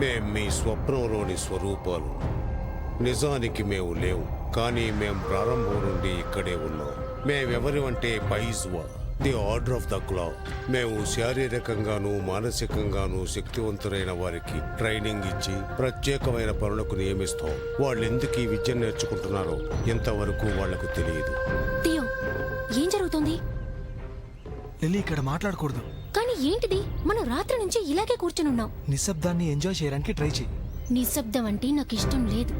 మేం మీ స్వప్నంలోని స్వరూపాలు. నిజానికి మేము లేవు, కానీ మేం ప్రారంభం నుండి ఇక్కడే ఉన్నాం. మేమెవరివంటే పైజ్వా, ది ఆర్డర్ ఆఫ్ ద క్లా. మేము శారీరకంగానూ మానసికంగానూ శక్తివంతులైన వారికి ట్రైనింగ్ ఇచ్చి ప్రత్యేకమైన పనులకు నియమిస్తాం. వాళ్ళు ఎందుకు ఈ విద్యను నేర్చుకుంటున్నారో ఇంతవరకు వాళ్లకు తెలియదు. టియో, ఏం జరుగుతుంది? లిల్లీ, ఇక్కడ మాట్లాడకూడదు. కానీ ఏంటిది? మనం రాత్రి నుంచి ఇలాగే కూర్చునున్నాం. నిశ్శబ్దాన్ని ఎంజాయ్ చేయడానికి ట్రై చేయి. నిశ్శబ్దం అంటే నాకు ఇష్టం లేదు.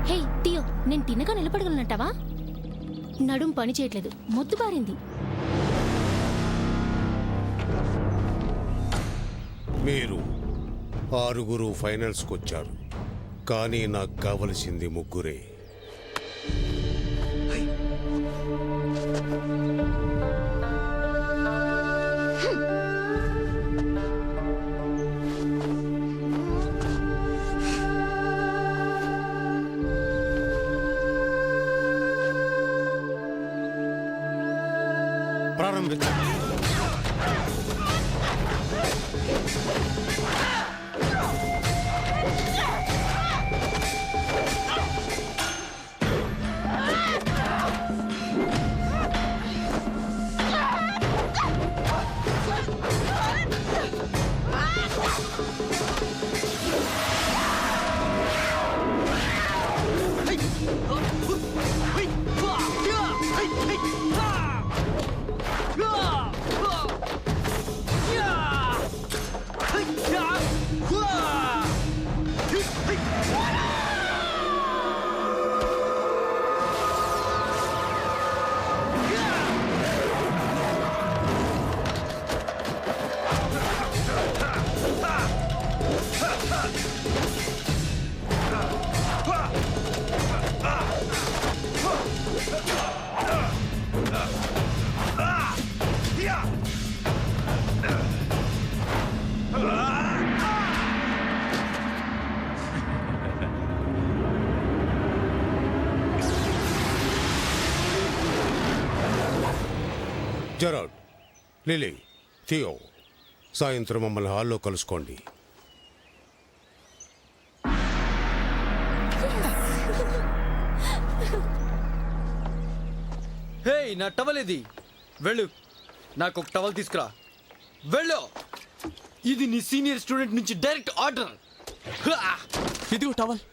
హే టియో, నేను తిన్నగా నిలబడగలనంటావా? నడుం పని చేయట్లేదు, మొద్దు బారింది. మీరు 6 ఫైనల్స్కి వచ్చారు, కానీ నాకు కావలసింది 3. ప్రారంభించండి. జెరార్డ్, లిలీ, థియో, సాయంత్రం మమ్మల్ని హాల్లో కలుసుకోండి. హే, నా టవల్ ఇది. వెళ్ళు, నాకు ఒక టవల్ తీసుకురా. వెళ్ళు. ఇది నీ సీనియర్ స్టూడెంట్ నుంచి డైరెక్ట్ ఆర్డర్. ఇదిగో టవల్.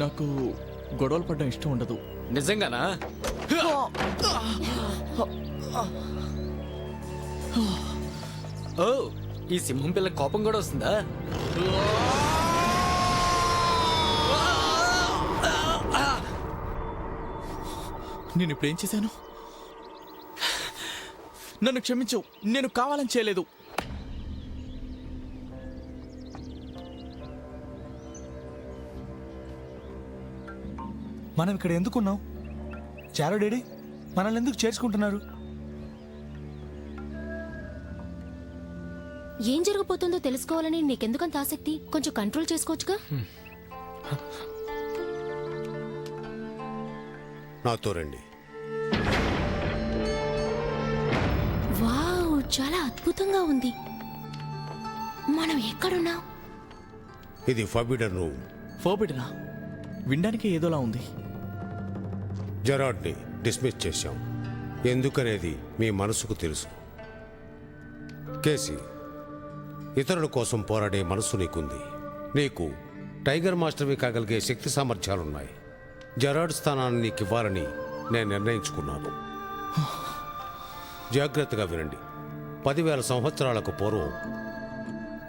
నాకు గొడవలు పడడం ఇష్టం ఉండదు. నిజంగానా? ఓ, ఈ సింహం పిల్ల కోపం కూడా వస్తుందా? నేను ఇప్పుడు ఏం చేశాను? నన్ను క్షమించు, నేను కావాలని చేయలేదు. మనం ఇక్కడ ఎందుకున్నాం? చారో డాడీ మనల్ని ఎందుకు చేర్చుకుంటున్నారు? ఏం జరగబోతుందో తెలుసుకోవాలని నీకెందుకంత ఆసక్తి? కొంచెం కంట్రోల్ చేసుకోవచ్చుగా. నాతో రండి. వావ్, చాలా అద్భుతంగా ఉంది. మనం ఎక్కడున్నాం? ఇది ఫర్బిడన్ రూమ్. ఫోర్బిడనా? వినడానికి ఏదోలా ఉంది. జెరార్డ్ని డిస్మిస్ చేశాం. ఎందుకనేది మీ మనసుకు తెలుసు. కేసీ, ఇతరుల కోసం పోరాడే మనసు నీకుంది. నీకు టైగర్ మాస్టర్వి కాగలిగే శక్తి సామర్థ్యాలున్నాయి. జెరార్డ్ స్థానాన్ని నీకు ఇవ్వాలని నేను నిర్ణయించుకున్నాను. జాగ్రత్తగా వినండి. 10,000 సంవత్సరాలకు పూర్వం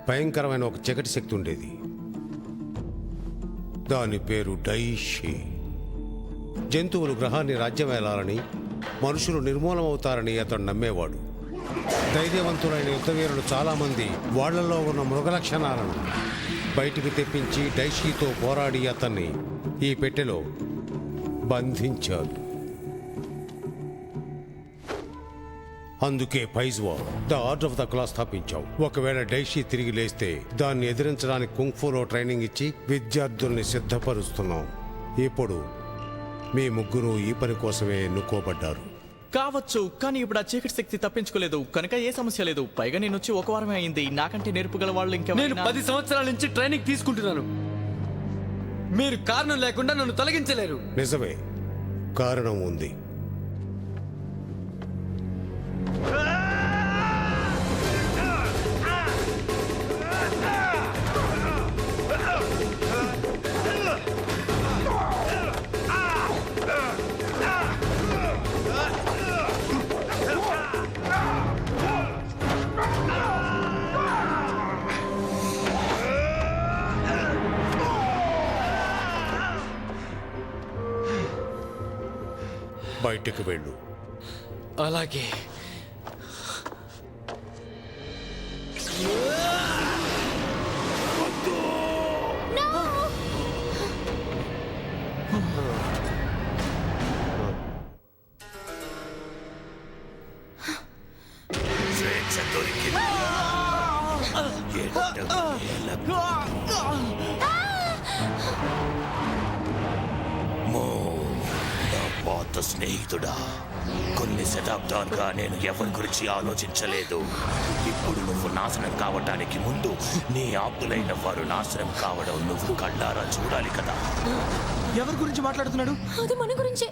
భయంకరమైన ఒక చీకటి శక్తి ఉండేది. దాని పేరు డైషీ. జంతువులు గ్రహాన్ని రాజ్యమేలాలని, మనుషులు నిర్మూలమవుతారని అతడు నమ్మేవాడు. ధైర్యవంతులైన యుద్ధవీరులు చాలామంది వాళ్లలో ఉన్న మృగ లక్షణాలను బయటికి తెప్పించి డైషీతో పోరాడి అతన్ని ఈ పెట్టెలో బంధించారు. అందుకే పైజ్వా, ద ఆర్డర్ ఆఫ్ ద క్లా స్థాపించావు. ఒకవేళ డైషీ తిరిగి లేస్తే దాన్ని ఎదిరించడానికి కుంగ్ఫూలో ట్రైనింగ్ ఇచ్చి విద్యార్థుల్ని సిద్ధపరుస్తున్నాం. ఇప్పుడు మీ ముగ్గురు ఈ పని కోసమే ఎన్నుకోబడ్డారు. కావచ్చు, కానీ ఇప్పుడు ఆ చీకటి శక్తి తప్పించుకోలేదు కనుక ఏ సమస్య లేదు. పైగా నేను వచ్చి ఒక వారమే అయింది. నాకంటే నేర్పుగల వాళ్ళు నేను ఇంకెవరైనా 10 సంవత్సరాల నుంచి ట్రైనింగ్ తీసుకుంటున్నాను. మీరు కారణం లేకుండా నన్ను తొలగించలేరు. నిజమే, కారణం ఉంది. బయటికి వెళ్ళు. అలాగే. పాత స్నేహితుడా, కొన్ని శతాబ్దాలుగా నేను ఎవరి గురించి ఆలోచించలేదు. ఇప్పుడు నువ్వు నాశనం కావటానికి ముందు నీ ఆప్తులైన వారు నాశనం కావడం నువ్వు కళ్ళారా చూడాలి కదా. ఎవరి గురించి మాట్లాడుతున్నాడు? అది మన గురించే.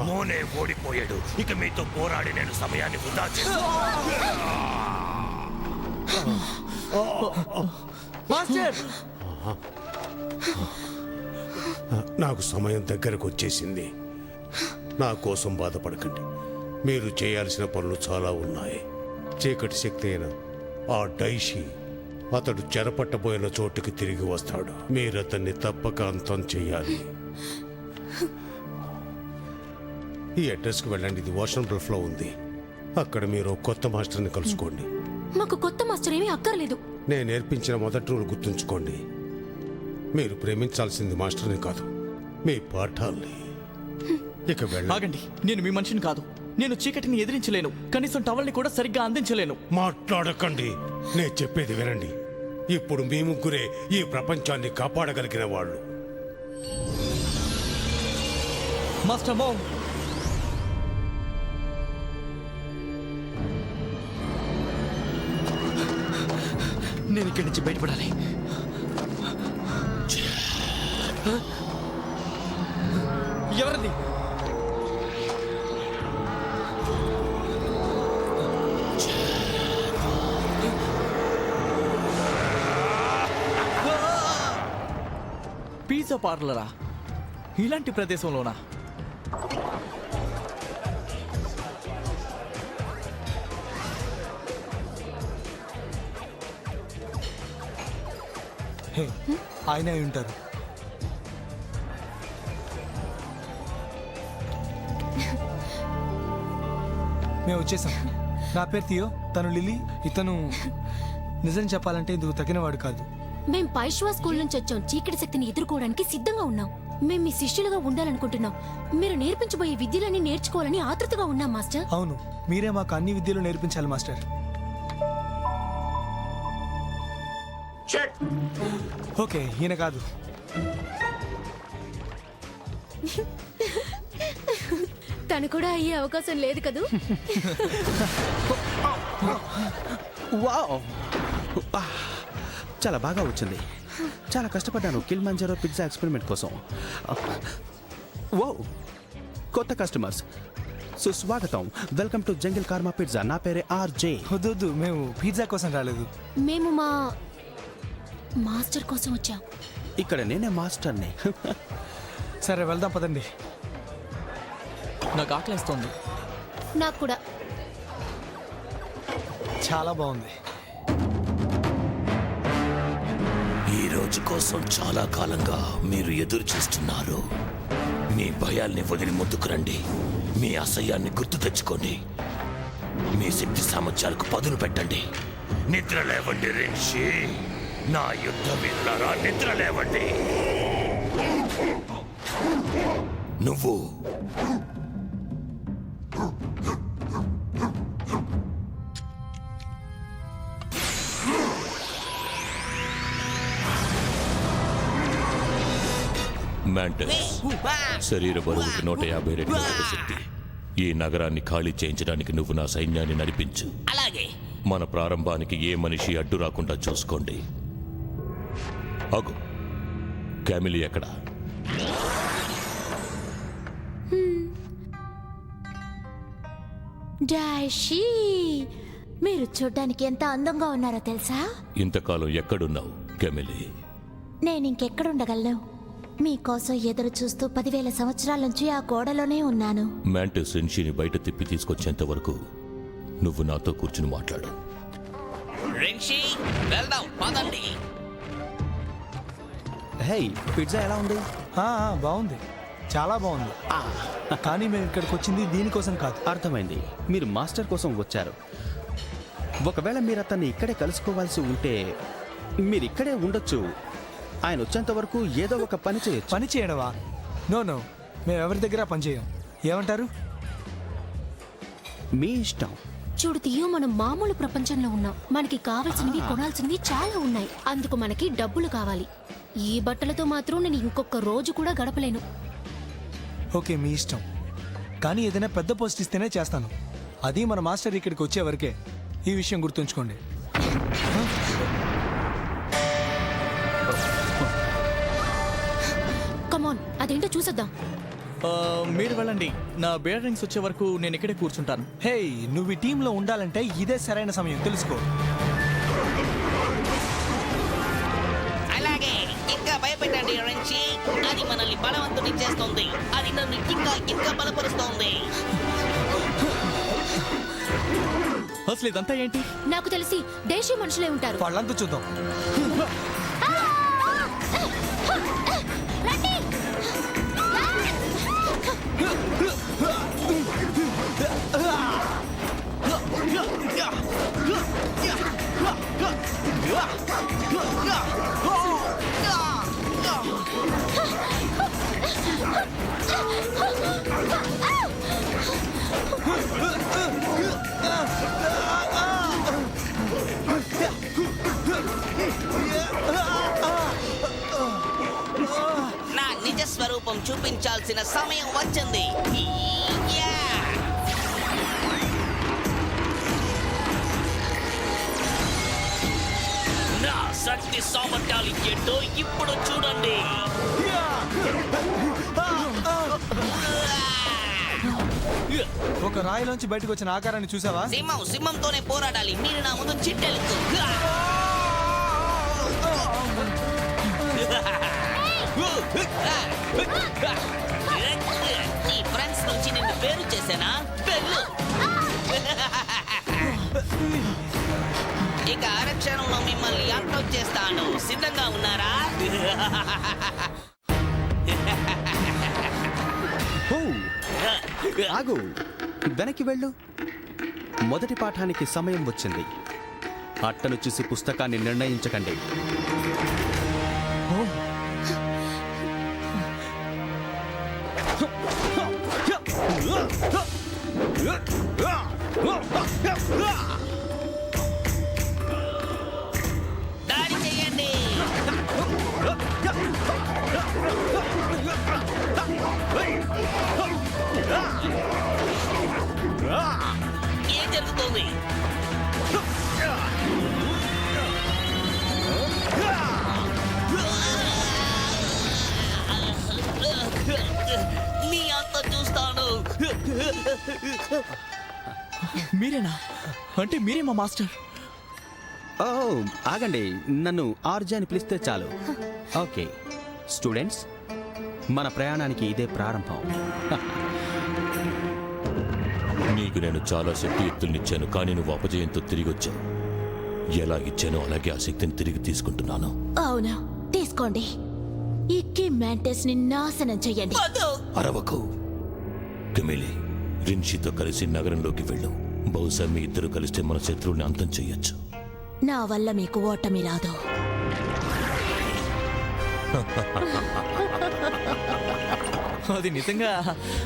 మోనే ఓడిపోయాడు. ఇక మీతో పోరాడి నేను సమయాన్ని వృధా చేస్తాను. మాస్టర్, నాకు సమయం దగ్గరకు వచ్చేసింది. నా కోసం బాధపడకండి. మీరు చేయాల్సిన పనులు చాలా ఉన్నాయి. చీకటి శక్తి అయిన ఆ డైషి అతడు చెరపట్టబోయిన చోటుకి తిరిగి వస్తాడు. మీరు అతన్ని తప్పక అంతం చేయాలి. ఈ అడ్రస్కి వెళ్ళండి. ఇది వాషన్ బ్లఫ్లో ఉంది. అక్కడ మీరు కొత్త మాస్టర్ని కలుసుకోండి. మాకు కొత్త మాస్టర్ ఏమీ అక్కర్లేదు. నేను నేర్పించిన మొదటి రూల్ గుర్తుంచుకోండి. మీరు ప్రేమించాల్సింది మాస్టర్ని కాదు, మీ పాఠాల్ని. ఇక వెళ్ళండి. ఆగండి, నేను మీ మనిషిని కాదు. నేను చీకటిని ఎదిరించలేను. కనీసం టవల్ని కూడా సరిగ్గా అందించలేను. మాట్లాడకండి, నేను చెప్పేది వినండి. ఇప్పుడు మీ ముగ్గురే ఈ ప్రపంచాన్ని కాపాడగలిగిన వాళ్ళు. మాస్టర్ మో, నేను ఇక్కడి నుంచి బయటపడాలి. ఎవరిది? పిజ్జా పార్లరా? ఇలాంటి ప్రదేశంలోనా? హే, ఆయన అయి ఉంటారు. మేము వచ్చేసాం. నా పేరు తియో, తను లిలీ. ఇతను నిజం చెప్పాలంటే ఇందుకు తగినవాడు కాదు. మేం పైశ్వా స్కూల్ నుంచి వచ్చాం. చీకటి శక్తిని ఎదుర్కోవడానికి సిద్ధంగా ఉన్నాం. మేం మీ శిష్యులుగా ఉండాలనుకుంటున్నాం. మీరు నేర్పించబోయే విద్యలన్నీ నేర్చుకోవాలని ఆతృతగా ఉన్నాం మాస్టర్. అవును, మీరే మాకు అన్ని విద్యలు నేర్పించాలి మాస్టర్. ఓకే, ఈయన కాదు. తను కూడా అయ్యే అవకాశం లేదు కదూ. వావ్, చాలా బాగా వచ్చింది. చాలా కష్టపడ్డాను కిలిమంజారో పిజ్జా ఎక్స్పెరిమెంట్ కోసం. వావ్, కొత్త కస్టమర్స్ సుస్వాగతం. Welcome to Jungle Karma Pizza. నా పేరే ఆర్జే. వద్దు, మేము పిజ్జా కోసం రాలేదు. మేము మా మాస్టర్ కోసం వచ్చాం. ఇక్కడ నేనే మాస్టర్ని. సరే వెళ్దాం పదండి. నాకు ఆకలిస్తోంది. నాకు కూడా. చాలా బాగుంది. ఈ రోజు కోసం చాలా కాలంగా మీరు ఎదురు చూస్తున్నారు. మీ భయాల్ని వదిలి ముందుకు రండి. మీ అసహ్యాన్ని గుర్తు తెచ్చుకోండి. మీ శక్తి సామర్థ్యాలకు పదును పెట్టండి. నిద్ర లేవండి రెన్షి. నా యుద్ధ వీరులారా, నిద్ర లేవండి. నువ్వు మ్యాంటస్ శరీర బరువుకి 150 రెట్ల శక్తి. ఈ నగరాన్ని ఖాళీ చేయించడానికి నువ్వు నా సైన్యాన్ని నడిపించు. అలాగే. మన ప్రారంభానికి ఏ మనిషి అడ్డు రాకుండా చూసుకోండి. అగు క్యామిలీ ఎక్కడా? డాషీ, మీరు చూడ్డానికి ఎంత అందంగా ఉన్నారో తెలుసా? ఇంతకాలం ఎక్కడున్నావు క్యామిలీ? నేను ఇంకెక్కడుండగలను? మీకోసం ఎదురు చూస్తూ 10,000 సంవత్సరాల నుంచి ఆ గోడలోనే ఉన్నాను. మ్యాంటస్ సెన్షిని బయట తిప్పి తీసుకొచ్చేంత వరకు నువ్వు నాతో కూర్చుని మాట్లాడు. రెన్షి, వెళ్దాం పదండి. హే, పిజ్జా ఎలా ఉంది? బాగుంది, చాలా బాగుంది. కానీ మేము ఇక్కడికి వచ్చింది దీనికోసం కాదు. అర్థమైంది, మీరు మాస్టర్ కోసం వచ్చారు. ఒకవేళ మీరు అతన్ని ఇక్కడే కలుసుకోవాల్సి ఉంటే మీరు ఇక్కడే ఉండొచ్చు. ఆయన వచ్చేంత వరకు ఏదో ఒక పని చేయొచ్చు. పని చేయడవా? నో, మేము ఎవరి దగ్గర పని చేయం. ఏమంటారు? మీ ఇష్టం. చూడు తీయో, మనం మామూలు ప్రపంచంలో ఉన్నాం. మనకి కావాల్సినవి కొనాల్సినవి చాలా ఉన్నాయి. అందుకు మనకి డబ్బులు కావాలి. ఈ బట్టలతో మాత్రం నేను ఇంకొక రోజు కూడా గడపలేను. ఓకే, మీ ఇష్టం. కానీ ఏదైనా పెద్ద పోస్ట్ ఇస్తేనే చేస్తాను. అది మన మాస్టర్ ఇక్కడికి వచ్చే వరకే. ఈ విషయం గుర్తుంచుకోండి. కమాన్, అదేంటో చూసేద్దాం. మీరు వెళ్ళండి, నా బేర్ రింగ్స్ వచ్చే వరకు నేను ఇక్కడే కూర్చుంటాను. హే, నువ్వు ఈ టీంలో ఉండాలంటే ఇదే సరైన సమయం, తెలుసుకో. అలాగే, ఇంకా భయపెట్టండి రెన్షి. అది మనల్ని బలవంతుని చేస్తుంది. అది నన్ను ఇంకా బలపరుస్తోంది. అసలు ఇదంతా ఏంటి? నాకు తెలిసి దేశీ మనుషులే ఉంటారు. వాళ్ళంతా చూద్దాం. నా నిజ స్వరూపం చూపించాల్సిన సమయం వచ్చింది. యా! నా శక్తి సామర్థ్యాలు ఏంటో ఇప్పుడు చూడండి. ఒక రాయిలోంచి బయటకు వచ్చిన ఆకారాన్ని చూసావా? సింహంతోనే పోరాడాలి. మీరు నా ముందు చిట్టెలుకు. ఈ ఫ్రెండ్స్ నుంచి నిన్ను పేరు చేశానా? వెళ్ళు. ఇక అరక్షణంలో మిమ్మల్ని అంతం చేస్తాను. సిద్ధంగా ఉన్నారా? హో, ఆగు, వెనక్కి వెళ్ళు. మొదటి పాఠానికి సమయం వచ్చింది. అట్టను చూసి పుస్తకాన్ని నిర్ణయించకండి. దాడి చేయండి. ఏం జరుగుతుంది? నీ అంత చూస్తాను. మీరేనా? అంటే మీరే మా మాస్టర్? ఓ, ఆగండి, నన్ను ఆర్జే అని పిలిస్తే చాలు. ఓకే స్టూడెంట్స్, మన ప్రయాణానికి ఇదే ప్రారంభం. నీకు నేను చాలా శక్తియుక్తుల్నిచ్చాను, కానీ నువ్వు అపజయంతో తిరిగి వచ్చావు. ఎలా ఇచ్చానో అలాగే ఆ శక్తిని తిరిగి తీసుకుంటున్నాను. అవునా, తీసుకోండి. ఈ కిమ్ మ్యాంటస్ ని నాశనం చెయ్యండి. అరవకు కెమిలీ, రిన్షితో కలిసి నగరంలోకి వెళ్ళు. బహుశా మీ ఇద్దరు కలిస్తే మన శత్రువుని అంతం చెయ్యొచ్చు. నా వల్ల మీకు ఓటమి రాదు. అది నిజంగా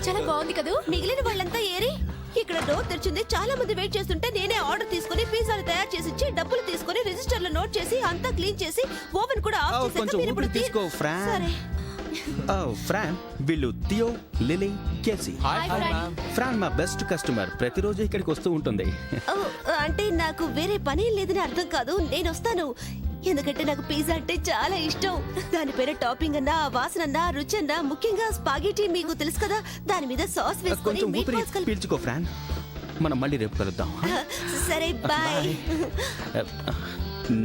చాలా బాగుంది కదా. మిగిలిన వాళ్ళంతా ఏరి ఇక్కడ డోర్ తెరిచింది. చాలా మంది వెయిట్ చేస్తుంటే నేనే ఆర్డర్ తీసుకుని పిజ్జాలు తయారు చేసి ఇచ్చి డబ్బులు తీసుకుని రిజిస్టర్ లో నోట్ చేసి అంతా క్లీన్ చేసి ఓవెన్ కూడా ఆఫ్ చేశాక కొంచెం మీరు ఇప్పుడు ఊపిరి తీసుకో, ఫ్రాన్. సరే. ఫ్రాన్, వీళ్ళు Theo, Lily, Casey. Hi friend. Fran మా బెస్ట్ కస్టమర్, ప్రతిరోజు ఇక్కడికి వస్తూ ఉంటుంది. ఓ, అంటే నాకు వేరే పని లేదని అర్థం కాదు, నేను వస్తాను. ఎందుకంటే నాకు పిజ్జా అంటే చాలా ఇష్టం. దాని పేరు టాపింగ్ అన్నా, ఆ వాసన అన్నా, రుచి అన్నా, ముఖ్యంగా స్పాగెటీ మీకు తెలుసు కదా, దాని మీద సాస్ వేసుకొని కొంచెం మీట్ ఊపిరి బాల్స్ కలిపి. పీల్చుకో ఫ్రాన్, మనం మళ్ళీ రేపు కలుద్దాం. సరే బాయ్.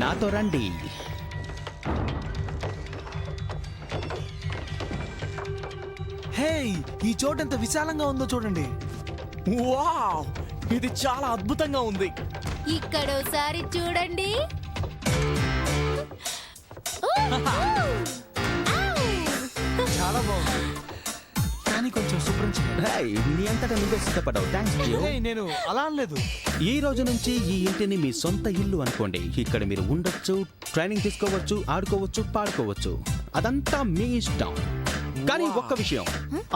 నాతో రండి. హే, ఈ చోటు ఎంత విశాలంగా ఉందో చూడండి. వావ్, ఇది చాలా అద్భుతంగా ఉంది. ఇక్కడోసారి చూడండి. చాలా బాగుంది, కానీ కొంచెం శుభ్రం చేయాలి. హాయ్, నీ అంతటా నువ్వే సిద్ధపడ్డావు. Thanks Theo. హే, నేను అలా అనలేదు. ఈ రోజు నుంచి ఈ ఇంటిని మీ సొంత ఇల్లు అనుకోండి. ఇక్కడ మీరు ఉండొచ్చు, ట్రైనింగ్ తీసుకోవచ్చు, ఆడుకోవచ్చు, పాడుకోవచ్చు. అదంతా మీ ఇష్టం. కానీ ఒక్క విషయం,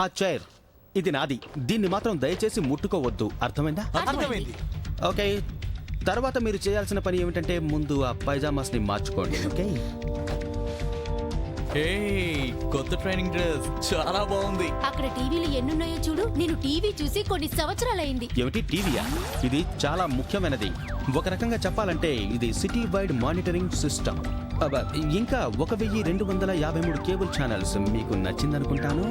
ఆ చైర్ ఇది నాది. దీన్ని మాత్రం దయచేసి ముట్టుకోవద్దు. అర్థమైందా? అర్థమైంది. ఓకే, తర్వాత మీరు చేయాల్సిన పని ఏమిటంటే ముందు ఆ పైజామాస్ ని మార్చుకోండి. ఓకే, హే, కొత్త ట్రైనింగ్ డ్రెస్ చాలా బాగుంది. అక్కడ టీవీలు ఎన్నున్నాయో చూడు. నేను టీవీ చూసి కొన్ని సంవత్సరాలైంది. ఏమిటి టీవీయా? ఇది చాలా ముఖ్యమైనది. ఒక రకంగా చెప్పాలంటే ఇది సిటీ వైడ్ మానిటరింగ్ సిస్టమ్. ఇంకా 1253 కేబుల్ ఛానల్స్. మీకు నచ్చిందనుకుంటాను.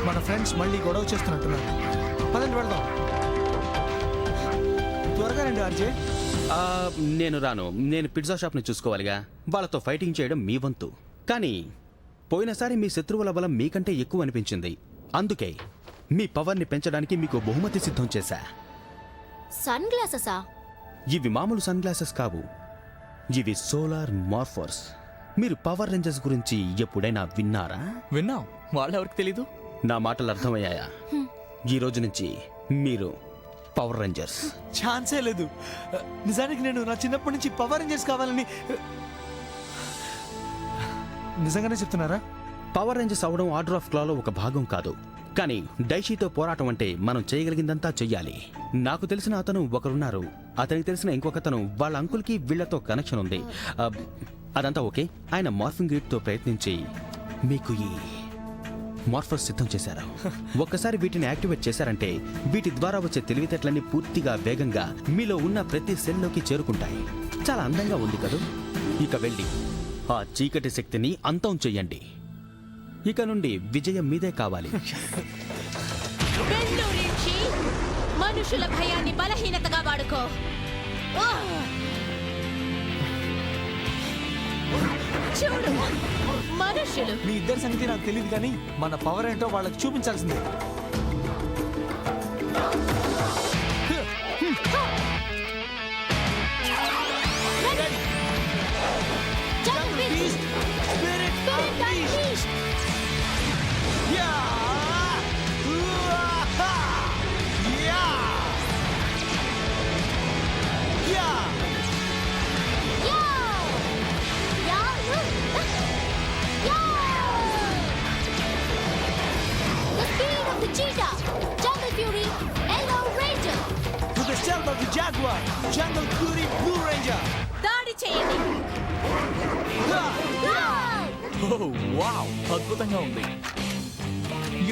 మన ఫ్రెండ్స్ మళ్ళీ గొడవ చేస్తున్నట్టున్నారు. పదండి వెళ్దాం. త్వరగా రండి ఆర్జే. నేను రాను. నేను పిజ్జా షాప్ని చూసుకోవాలిగా. వాళ్ళతో ఫైటింగ్ చేయడం మీ వంతు. కానీ పోయినసారి మీ శత్రువుల బలం మీకంటే ఎక్కువ అనిపించింది. అందుకే మీ పవర్ని పెంచడానికి మీకు బహుమతి సిద్ధం చేశా. సన్ గ్లాసెసా? ఇవి మామూలు సన్ గ్లాసెస్ కావు. ఇవి సోలార్ మార్ఫర్స్. మీరు పవర్ రేంజర్స్ గురించి ఎప్పుడైనా విన్నారా? విన్నాం, వాళ్ళెవరికి తెలీదు. నా మాటలు అర్థమయ్యాయా? ఈ రోజు నుంచి మీరు పవర్ రేంజర్స్. ఛాన్సే లేదు. నిజానికి నేను నా చిన్నప్పటి నుంచి పవర్ రేంజర్స్ కావాలని. నిజంగానే చెప్తున్నారా? పవర్ రేంజర్స్ అవడం ఆర్డర్ ఆఫ్ క్లాలో ఒక భాగం కాదు. కానీ డైషీతో పోరాటం అంటే మనం చేయగలిగిందంతా చెయ్యాలి. నాకు తెలిసిన అతను ఒకరున్నారు. అతనికి తెలిసిన ఇంకొకతను, వాళ్ళ అంకుల్కి వీళ్లతో కనెక్షన్ ఉంది. అదంతా ఓకే. ఆయన మార్ఫింగ్ గ్రిడ్తో ప్రయత్నించి మీకు ఈ మార్ఫర్స్ సిద్ధం చేశారు. ఒక్కసారి వీటిని యాక్టివేట్ చేశారంటే వీటి ద్వారా వచ్చే తెలివితేటలన్నీ పూర్తిగా వేగంగా మీలో ఉన్న ప్రతి సెల్లోకి చేరుకుంటాయి. చాలా అందంగా ఉంది కదూ. ఇక వెళ్ళి ఆ చీకటి శక్తిని అంతం చెయ్యండి. ఇక నుండి విజయం మీదే కావాలి. బెంగళూరించి మనుషుల భయాన్ని బలహీనతగా వాడుకో. చూడు, మనుషులు. మీ ఇద్దరి సంగతి నాకు తెలియదు, కానీ మన పవర్ ఏంటో వాళ్ళకి చూపించాల్సిందే. Jaguar, Jungle Fury, Blue Ranger. దాడి చేయండి. ఓ వావ్, అద్భుతంగా ఉంది.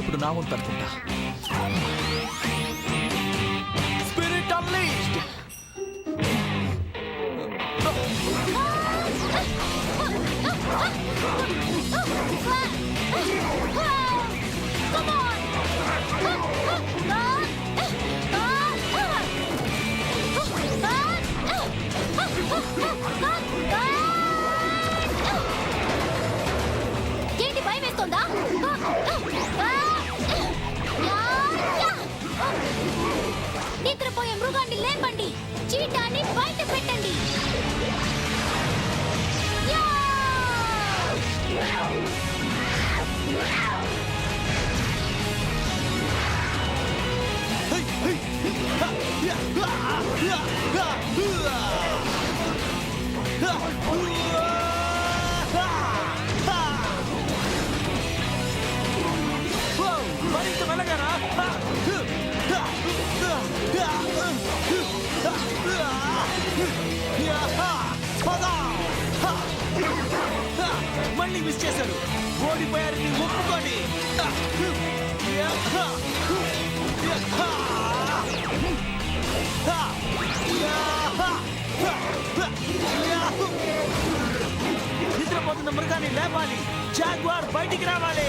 ఇప్పుడు నా వంతు అనుకుంటా. Spirit unleashed. ఏంటి భయం వేస్తుందా? నిద్రపోయే మృగాన్ని లేపండి. చీటాన్ని బయట పెట్టండి. మరింత మెల్లగారా? మళ్ళీ టైమింగ్ మిస్ చేశారు. ఓడిపోయారని ఒప్పుకోండి. నిద్రపోతున్న మృగాన్ని లేపాలి. జాగ్వార్ బయటికి రావాలి.